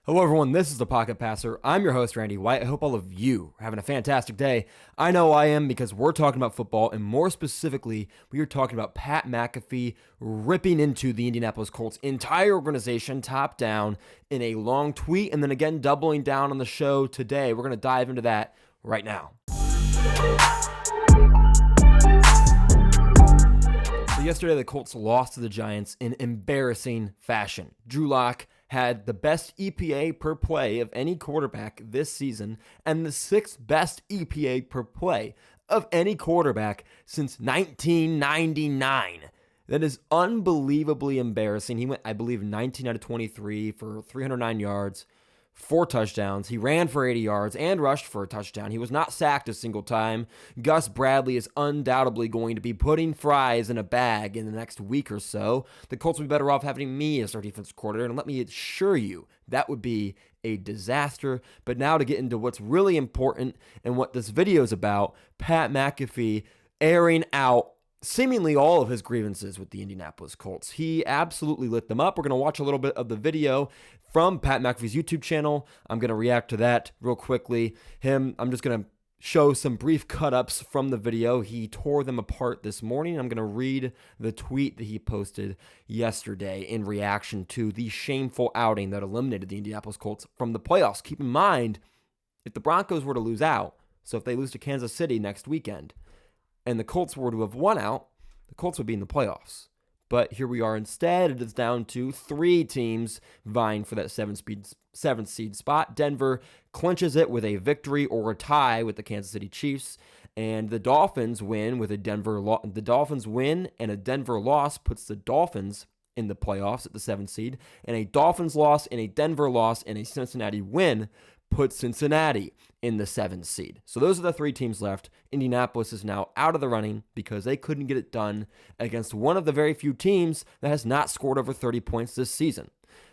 Hello everyone, this is the Pocket Passer. I'm your host, Randy White. I hope all of you are having a fantastic day. I know I am because we're talking about football, and more specifically, we are talking about Pat McAfee ripping into the Indianapolis Colts entire organization top down in a long tweet, and then again doubling down on the show today. We're going to dive into that right now. So yesterday, the Colts lost to the Giants in embarrassing fashion. Drew Lock had the best EPA per play of any quarterback this season and the sixth best EPA per play of any quarterback since 1999. That is unbelievably embarrassing. He went, I believe, 19 out of 23 for 309 yards, 4 touchdowns. He ran for 80 yards and rushed for a touchdown. He was not sacked a single time. Gus Bradley is undoubtedly going to be putting fries in a bag in the next week or so. The Colts would be better off having me as their defensive coordinator, and let me assure you, that would be a disaster. But now to get into what's really important and what this video is about, Pat McAfee airing out seemingly all of his grievances with the Indianapolis Colts. He absolutely lit them up. We're going to watch a little bit of the video from Pat McAfee's YouTube channel. I'm going to react to that real quickly. I'm just going to show some brief cut-ups from the video. He tore them apart this morning. I'm going to read the tweet that he posted yesterday in reaction to the shameful outing that eliminated the Indianapolis Colts from the playoffs. Keep in mind, if the Broncos were to lose out, so if they lose to Kansas City next weekend, and the Colts were to have won out, the Colts would be in the playoffs. But here we are instead. It is down to 3 teams vying for that 7th seed spot. Denver clinches it with a victory or a tie with the Kansas City Chiefs, and the Dolphins win with a The Dolphins win and a Denver loss puts the Dolphins in the playoffs at the 7th seed, and a Dolphins loss and a Denver loss and a Cincinnati win puts Cincinnati in the 7th seed. So those are the 3 teams left. Indianapolis is now out of the running because they couldn't get it done against one of the very few teams that has not scored over 30 points this season.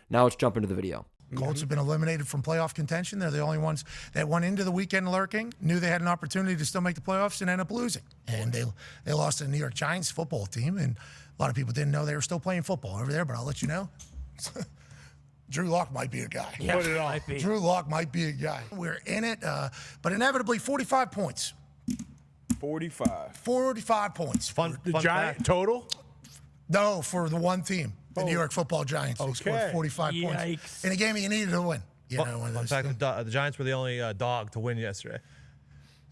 Now let's jump into the video. Colts have been eliminated from playoff contention. They're the only ones that went into the weekend lurking, knew they had an opportunity to still make the playoffs, and ended up losing. And they lost to the New York Giants football team, and a lot of people didn't know they were still playing football over there, but I'll let you know. Drew Lock might be a guy. Yeah, Drew Lock might be a guy. We're in it, but inevitably 45 points. 45 points. Fun Giant total? No, for the one team, the New York Football Giants. They scored 45 points in a game you needed to win. Fun fact, the Giants were the only dog to win yesterday.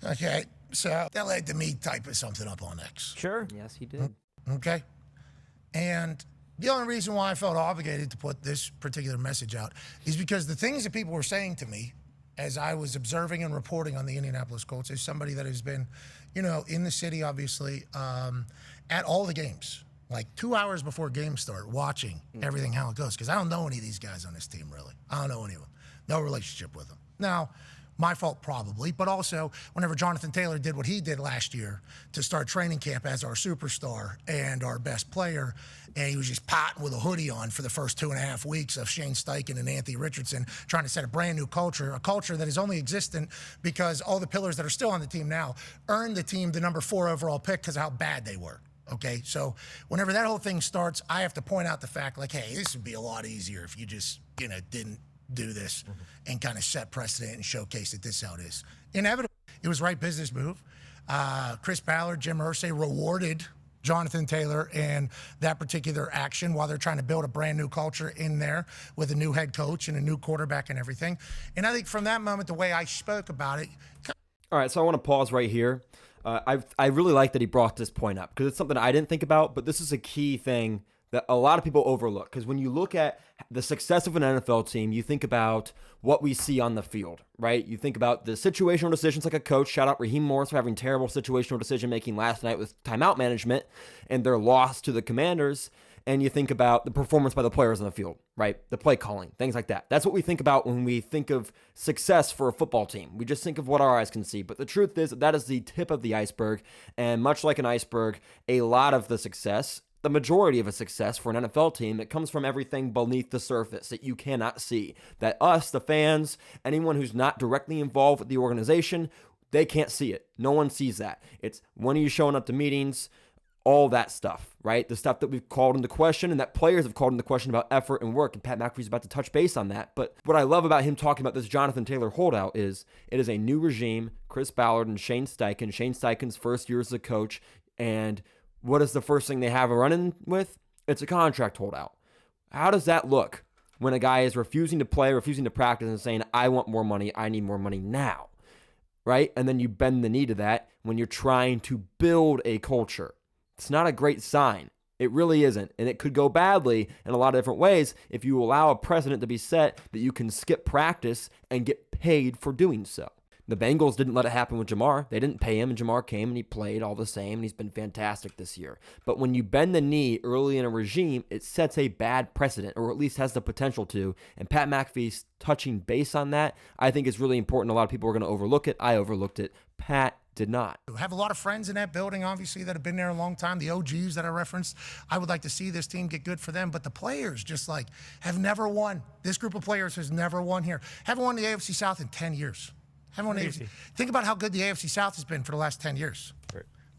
Okay, so that led to me typing something up on X. Sure. Yes, he did. Okay, and the only reason why I felt obligated to put this particular message out is because the things that people were saying to me as I was observing and reporting on the Indianapolis Colts as somebody that has been, in the city, obviously, at all the games, like 2 hours before games start, watching everything, how it goes. Because I don't know any of these guys on this team, really. I don't know any of them. No relationship with them. Now, my fault probably, but also whenever Jonathan Taylor did what he did last year to start training camp as our superstar and our best player, and he was just potting with a hoodie on for the first 2.5 weeks of Shane Steichen and Anthony Richardson trying to set a brand new culture, a culture that is only existent because all the pillars that are still on the team now earned the team the number 4 overall pick because of how bad they were. Okay, so whenever that whole thing starts, I have to point out the fact, like, hey, this would be a lot easier if you just, didn't do this and kind of set precedent and showcase that this is how it is. Inevitably, it was the right business move. Chris Ballard, Jim Irsay rewarded Jonathan Taylor and that particular action while they're trying to build a brand new culture in there with a new head coach and a new quarterback and everything. And I think from that moment, the way I spoke about it. All right, so I want to pause right here. I really like that he brought this point up because it's something I didn't think about, but this is a key thing that a lot of people overlook. Because when you look at the success of an NFL team, you think about what we see on the field, right? You think about the situational decisions like a coach. Shout out Raheem Morris for having terrible situational decision-making last night with timeout management and their loss to the Commanders. And you think about the performance by the players on the field, right? The play calling, things like that. That's what we think about when we think of success for a football team. We just think of what our eyes can see. But the truth is that is the tip of the iceberg. And much like an iceberg, a lot of the success, the majority of a success for an NFL team, it comes from everything beneath the surface that you cannot see. That us, the fans, anyone who's not directly involved with the organization, they can't see it. No one sees that. It's when are you showing up to meetings? all that stuff, right? The stuff that we've called into question and that players have called into question about effort and work, and Pat McAfee's about to touch base on that. But what I love about him talking about this Jonathan Taylor holdout is it is a new regime, Chris Ballard and Shane Steichen. Shane Steichen's first year as a coach, and what is the first thing they have a run-in with? It's a contract holdout. How does that look when a guy is refusing to play, refusing to practice, and saying, I want more money, I need more money now, right? And then you bend the knee to that when you're trying to build a culture. It's not a great sign. It really isn't. And it could go badly in a lot of different ways if you allow a precedent to be set that you can skip practice and get paid for doing so. The Bengals didn't let it happen with Jamar. They didn't pay him, and Jamar came and he played all the same, and he's been fantastic this year. But when you bend the knee early in a regime, it sets a bad precedent, or at least has the potential to. And Pat McAfee's touching base on that, I think, is really important. A lot of people are going to overlook it. I overlooked it. Pat did not. I have a lot of friends in that building, obviously, that have been there a long time. The OGs that I referenced, I would like to see this team get good for them. But the players just have never won. This group of players has never won here. Haven't won the AFC South in 10 years. Haven't won the AFC. Think about how good the AFC South has been for the last 10 years.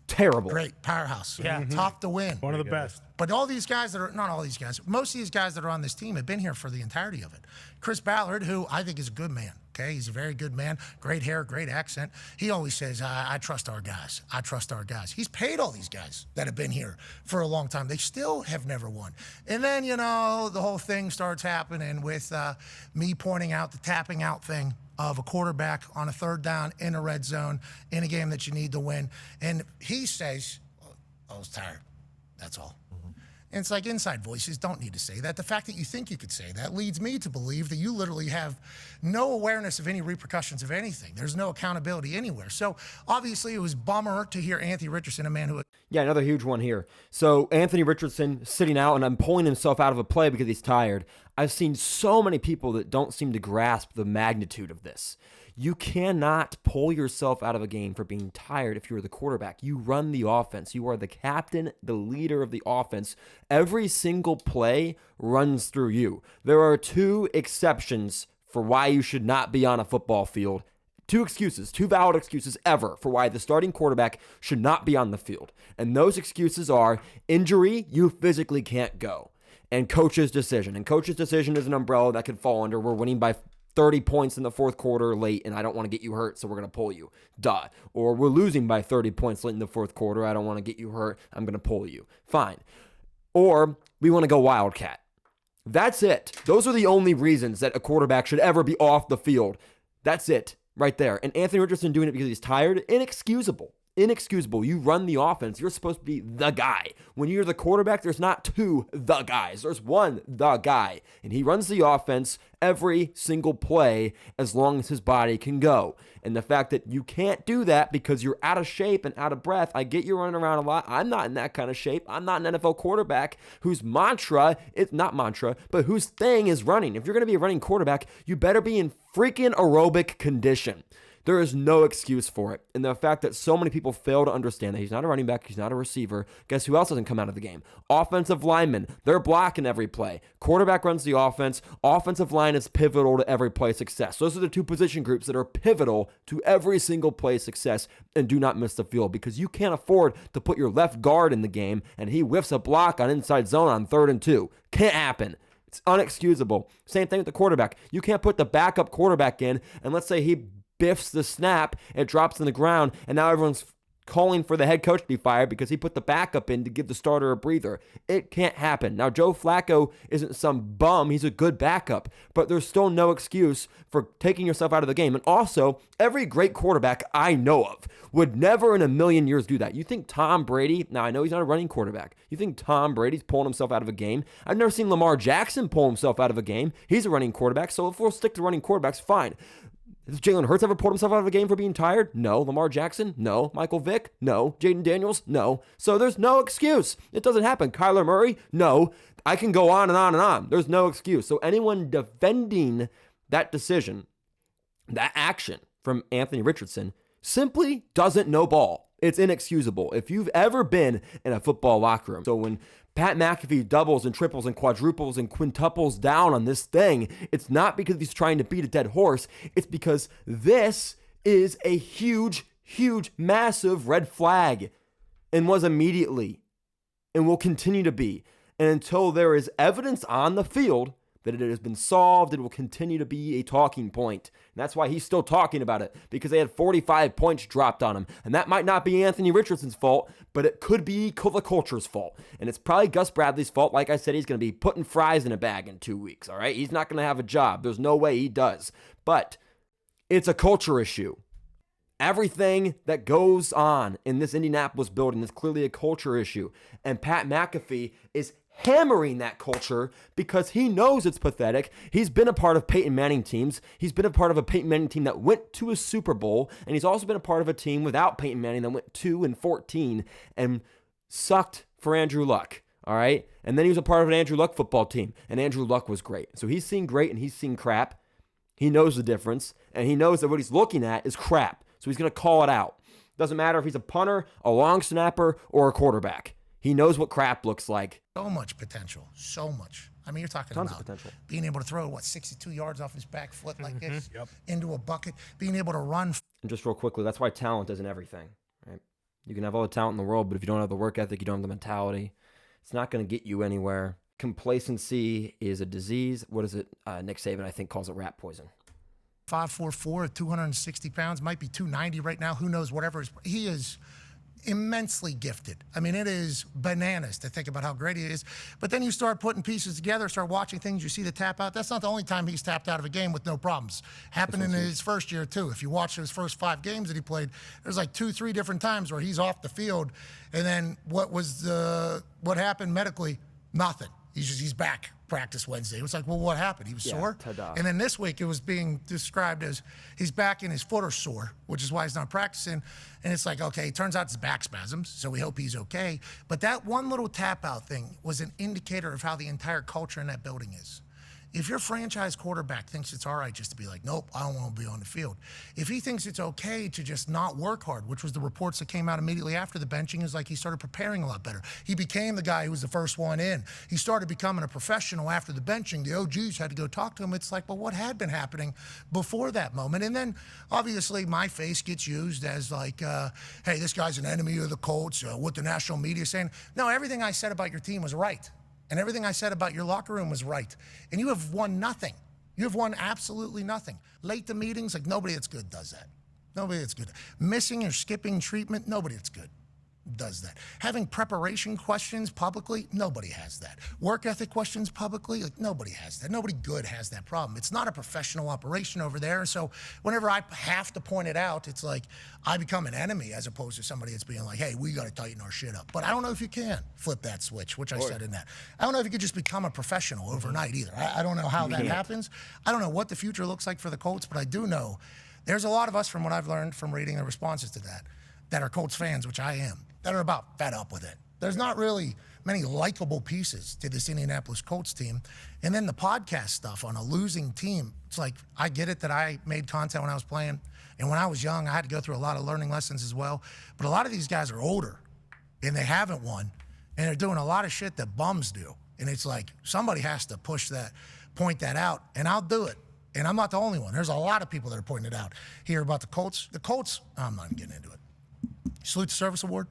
Terrible. Great powerhouse. Yeah. Tough to win. One of the best. But all these guys that are, not all these guys, most of these guys that are on this team have been here for the entirety of it. Chris Ballard, who I think is a good man, okay? He's a very good man, great hair, great accent. He always says, I trust our guys. I trust our guys. He's paid all these guys that have been here for a long time. They still have never won. And then, the whole thing starts happening with me pointing out the tapping out thing of a quarterback on a third down in a red zone in a game that you need to win. And he says, I was tired. That's all. And it's like inside voices don't need to say that. The fact that you think you could say that leads me to believe that you literally have no awareness of any repercussions of anything. There's no accountability anywhere. So obviously it was bummer to hear Anthony Richardson, a man who... Yeah, another huge one here. So Anthony Richardson sitting out and I'm pulling himself out of a play because he's tired. I've seen so many people that don't seem to grasp the magnitude of this. You cannot pull yourself out of a game for being tired if you're the quarterback. You run the offense. You are the captain, the leader of the offense. Every single play runs through you. There are two exceptions for why you should not be on a football field. Two valid excuses ever for why the starting quarterback should not be on the field. And those excuses are injury, you physically can't go, and coach's decision. And coach's decision is an umbrella that could fall under, we're winning by 30 points in the fourth quarter late, and I don't want to get you hurt, so we're going to pull you. Duh. Or we're losing by 30 points late in the fourth quarter. I don't want to get you hurt. I'm going to pull you. Fine. Or we want to go Wildcat. That's it. Those are the only reasons that a quarterback should ever be off the field. That's it right there. And Anthony Richardson doing it because he's tired, inexcusable. Inexcusable. You run the offense. You're supposed to be the guy. When you're the quarterback, there's not two the guys. There's one the guy. And he runs the offense every single play as long as his body can go. And the fact that you can't do that because you're out of shape and out of breath, I get you running around a lot. I'm not in that kind of shape. I'm not an NFL quarterback whose whose thing is running. If you're going to be a running quarterback, you better be in freaking aerobic condition. There is no excuse for it. And the fact that so many people fail to understand that he's not a running back, he's not a receiver. Guess who else doesn't come out of the game? Offensive linemen. They're blocking every play. Quarterback runs the offense. Offensive line is pivotal to every play success. Those are the two position groups that are pivotal to every single play success. And do not miss the field because you can't afford to put your left guard in the game and he whiffs a block on inside zone on 3rd and 2. Can't happen. It's unexcusable. Same thing with the quarterback. You can't put the backup quarterback in and let's say he biffs the snap, it drops on the ground, and now everyone's calling for the head coach to be fired because he put the backup in to give the starter a breather. It can't happen. Now, Joe Flacco isn't some bum. He's a good backup, but there's still no excuse for taking yourself out of the game. And also, every great quarterback I know of would never in a million years do that. You think Tom Brady, now I know he's not a running quarterback. You think Tom Brady's pulling himself out of a game? I've never seen Lamar Jackson pull himself out of a game. He's a running quarterback, so if we'll stick to running quarterbacks, fine. Has Jalen Hurts ever pulled himself out of a game for being tired? No. Lamar Jackson? No. Michael Vick? No. Jaden Daniels? No. So there's no excuse. It doesn't happen. Kyler Murray? No. I can go on and on and on. There's no excuse. So anyone defending that decision, that action from Anthony Richardson, simply doesn't know ball. It's inexcusable. If you've ever been in a football locker room, so when Pat McAfee doubles and triples and quadruples and quintuples down on this thing, it's not because he's trying to beat a dead horse. It's because this is a huge, massive red flag and was immediately. and will continue to be. And until there is evidence on the field that it has been solved, it will continue to be a talking point. And that's why he's still talking about it, because they had 45 points dropped on him. And that might not be Anthony Richardson's fault, but it could be the culture's fault. And it's probably Gus Bradley's fault. Like I said, he's going to be putting fries in a bag in 2 weeks, all right? He's not going to have a job. There's no way he does. But it's a culture issue. Everything that goes on in this Indianapolis building is clearly a culture issue. And Pat McAfee is hammering that culture because he knows it's pathetic. He's been a part of Peyton Manning teams. He's been a part of a Peyton Manning team that went to a Super Bowl, and he's also been a part of a team without Peyton Manning that went 2-14 and sucked for Andrew Luck. All right? And then he was a part of an Andrew Luck football team, and Andrew Luck was great. So he's seen great and he's seen crap. He knows the difference, and he knows that what he's looking at is crap. So he's going to call it out. Doesn't matter if he's a punter, a long snapper, or a quarterback. He knows what crap looks like. So much potential. So much. I mean, you're talking Tons about of potential. Being able to throw, 62 yards off his back foot like this into a bucket, being able to run. And just real quickly, that's why talent isn't everything, right? You can have all the talent in the world, but if you don't have the work ethic, you don't have the mentality, it's not going to get you anywhere. Complacency is a disease. What is it? Nick Saban, I think, calls it rat poison. 5'4", 260 pounds, might be 290 right now. Who knows? Whatever. He is immensely gifted. I mean, it is bananas to think about how great he is. But then you start putting pieces together, start watching things, you see the tap out. That's not the only time he's tapped out of a game with no problems. Happened in his first year, too. If you watch his first 5 games that he played, there's like 2-3 different times where he's off the field. And then what happened medically? Nothing. He's back. Practice Wednesday. It was like, well, what happened? He was sore. Ta-da. And then this week it was being described as he's back and his foot are sore, which is why he's not practicing. And it's like, okay, it turns out it's back spasms, so we hope he's okay. But that one little tap out thing was an indicator of how the entire culture in that building is. If your franchise quarterback thinks it's all right just to be like, nope, I don't want to be on the field. If he thinks it's okay to just not work hard, which was the reports that came out immediately after the benching, is like he started preparing a lot better. He became the guy who was the first one in. He started becoming a professional after the benching. The OGs had to go talk to him. It's like, well, what had been happening before that moment? And then, obviously, my face gets used as like, hey, this guy's an enemy of the Colts, what the national media is saying. No, everything I said about your team was right. And everything I said about your locker room was right. And you have won nothing. You have won absolutely nothing. Late to meetings, like nobody that's good does that. Nobody that's good. Missing or skipping treatment, nobody that's good does that. Having preparation questions publicly, nobody has that. Work ethic questions publicly, like nobody has that. Nobody good has that problem. It's not a professional operation over there. So whenever I have to point it out, it's like I become an enemy as opposed to somebody that's being like, hey, we got to tighten our shit up. But I don't know if you can flip that switch, which I said in that. I don't know if you could just become a professional overnight either. I don't know how that happens. I don't know what the future looks like for the Colts, but I do know there's a lot of us, from what I've learned from reading the responses to that are Colts fans, which I am, that are about fed up with it. There's not really many likable pieces to this Indianapolis Colts team. And then the podcast stuff on a losing team, it's like, I get it that I made content when I was playing. And when I was young, I had to go through a lot of learning lessons as well. But a lot of these guys are older, and they haven't won. And they're doing a lot of shit that bums do. And it's like, somebody has to point that out, and I'll do it. And I'm not the only one. There's a lot of people that are pointing it out here about the Colts. The Colts, I'm not getting into it. Salute to Service Award,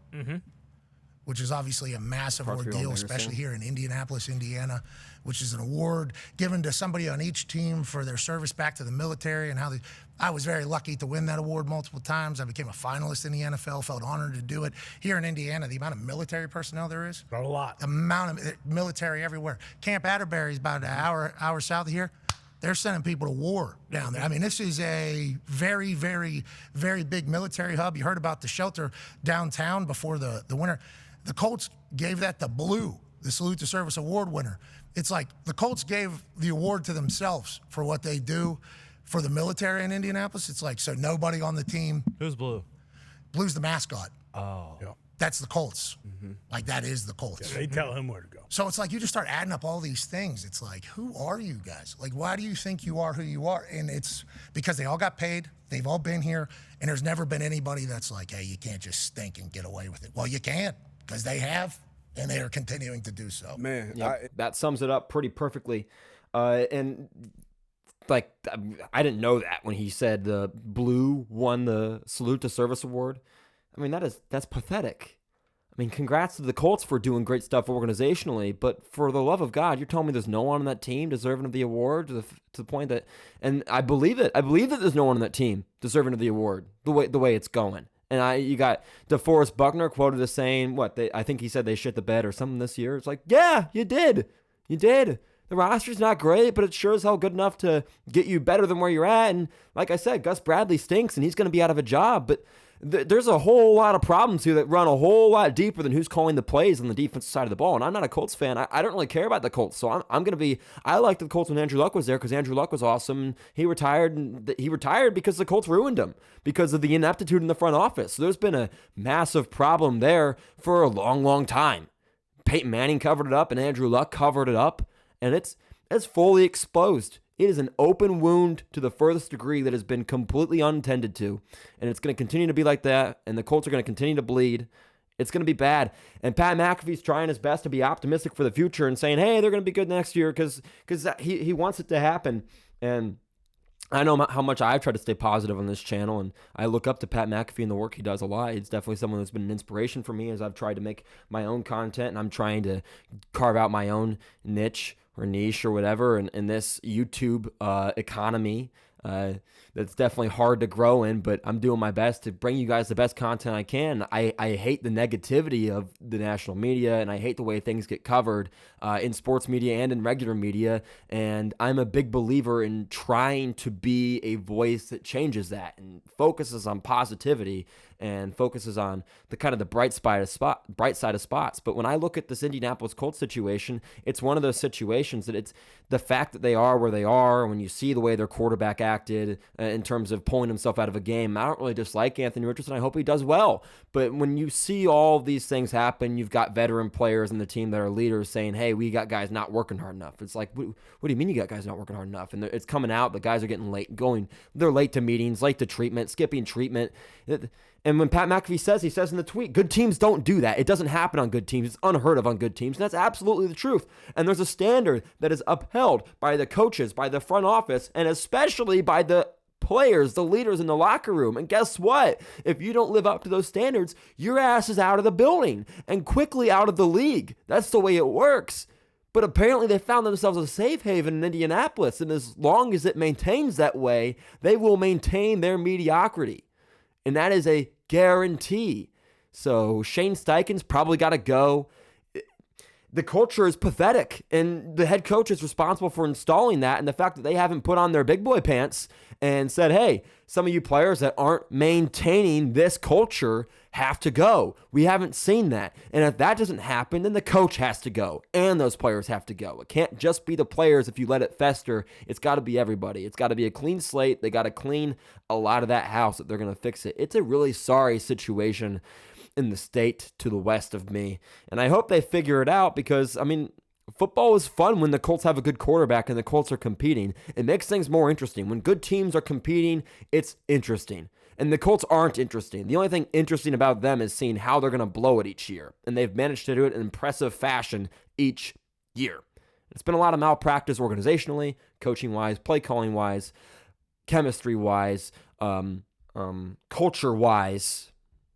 which is obviously a massive ordeal, especially here in Indianapolis, Indiana, which is an award given to somebody on each team for their service back to the military and how they. I was very lucky to win that award multiple times. I became a finalist in the NFL, felt honored to do it. Here in Indiana, the amount of military personnel there is. Not a lot. The amount of military everywhere. Camp Atterbury is about an hour south of here. They're sending people to war down there. I mean, this is a very, very, very big military hub. You heard about the shelter downtown before the winter. The Colts gave that to Blue, the Salute to Service Award winner. It's like the Colts gave the award to themselves for what they do for the military in Indianapolis. It's like, so nobody on the team. Who's Blue? Blue's the mascot. Oh. Yeah. That's the Colts. Like, that is the Colts. They tell him where to go. So it's like you just start adding up all these things. It's like, who are you guys? Like, why do you think you are who you are? And it's because they all got paid. They've all been here. And there's never been anybody that's like, hey, you can't just stink and get away with it. Well, you can, because they have, and they are continuing to do so. Man, that sums it up pretty perfectly. And like, I didn't know that when he said the Blue won the Salute to Service Award. I mean, that's pathetic. I mean, congrats to the Colts for doing great stuff organizationally, but for the love of God, you're telling me there's no one on that team deserving of the award to the point that, and I believe it. I believe that there's no one on that team deserving of the award the way it's going. And you got DeForest Buckner quoted as saying, I think he said they shit the bed or something this year. It's like, yeah, you did. You did. The roster's not great, but it's sure as hell good enough to get you better than where you're at. And like I said, Gus Bradley stinks and he's going to be out of a job, but there's a whole lot of problems here that run a whole lot deeper than who's calling the plays on the defensive side of the ball. And I'm not a Colts fan. I don't really care about the Colts. So I'm going to be, I liked the Colts when Andrew Luck was there because Andrew Luck was awesome. He retired, and he retired because the Colts ruined him because of the ineptitude in the front office. So there's been a massive problem there for a long, long time. Peyton Manning covered it up and Andrew Luck covered it up. And it's fully exposed. It is an open wound to the furthest degree that has been completely untended to. And it's going to continue to be like that. And the Colts are going to continue to bleed. It's going to be bad. And Pat McAfee's trying his best to be optimistic for the future and saying, hey, they're going to be good next year because he wants it to happen. And I know how much I've tried to stay positive on this channel, and I look up to Pat McAfee and the work he does a lot. He's definitely someone that's been an inspiration for me as I've tried to make my own content, and I'm trying to carve out my own niche or niche or whatever in this YouTube economy that's definitely hard to grow in, but I'm doing my best to bring you guys the best content I can. I hate the negativity of the national media, and I hate the way things get covered in sports media and in regular media, and I'm a big believer in trying to be a voice that changes that and focuses on positivity and focuses on the kind of the bright side of spots. But when I look at this Indianapolis Colts situation, it's one of those situations that it's the fact that they are where they are. When you see the way their quarterback acted in terms of pulling himself out of a game, I don't really dislike Anthony Richardson. I hope he does well. But when you see all of these things happen, you've got veteran players in the team that are leaders saying, hey, we got guys not working hard enough. It's like, what do you mean you got guys not working hard enough? And it's coming out. The guys are getting late, they're late to meetings, late to treatment, skipping treatment. And when Pat McAfee he says in the tweet, good teams don't do that. It doesn't happen on good teams. It's unheard of on good teams. And that's absolutely the truth. And there's a standard that is upheld by the coaches, by the front office, and especially by the players, the leaders in the locker room. And guess what? If you don't live up to those standards, your ass is out of the building and quickly out of the league. That's the way it works. But apparently they found themselves a safe haven in Indianapolis. And as long as it maintains that way, they will maintain their mediocrity. And that is a guarantee. So Shane Steichen's probably got to go. The culture is pathetic, and the head coach is responsible for installing that, and the fact that they haven't put on their big boy pants and said, hey, some of you players that aren't maintaining this culture have to go. We haven't seen that. And if that doesn't happen, then the coach has to go, and those players have to go. It can't just be the players if you let it fester. It's got to be everybody. It's got to be a clean slate. They got to clean a lot of that house if they're going to fix it. It's a really sorry situation in the state to the west of me. And I hope they figure it out because, I mean, football is fun when the Colts have a good quarterback and the Colts are competing. It makes things more interesting. When good teams are competing, it's interesting. And the Colts aren't interesting. The only thing interesting about them is seeing how they're going to blow it each year. And they've managed to do it in impressive fashion each year. It's been a lot of malpractice organizationally, coaching-wise, play-calling-wise, chemistry-wise, culture-wise.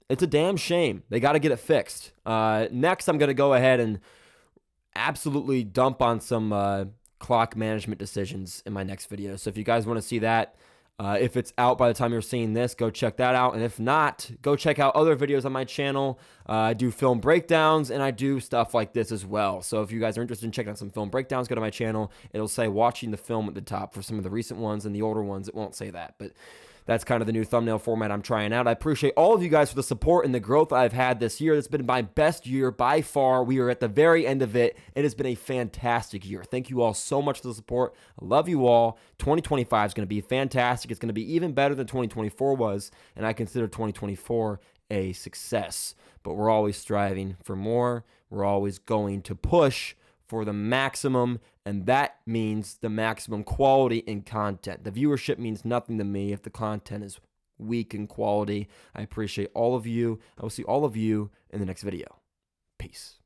It's a damn shame. They got to get it fixed. Next, I'm going to go ahead and absolutely dump on some clock management decisions in my next video. So if you guys want to see that, if it's out by the time you're seeing this, go check that out. And if not, go check out other videos on my channel. I do film breakdowns, and I do stuff like this as well. So if you guys are interested in checking out some film breakdowns, go to my channel. It'll say watching the film at the top for some of the recent ones, and the older ones, it won't say that. But that's kind of the new thumbnail format I'm trying out. I appreciate all of you guys for the support and the growth I've had this year. It's been my best year by far. We are at the very end of it. It has been a fantastic year. Thank you all so much for the support. I love you all. 2025 is going to be fantastic. It's going to be even better than 2024 was, and I consider 2024 a success. But we're always striving for more. We're always going to push for the maximum, and that means the maximum quality in content. The viewership means nothing to me if the content is weak in quality. I appreciate all of you. I will see all of you in the next video. Peace.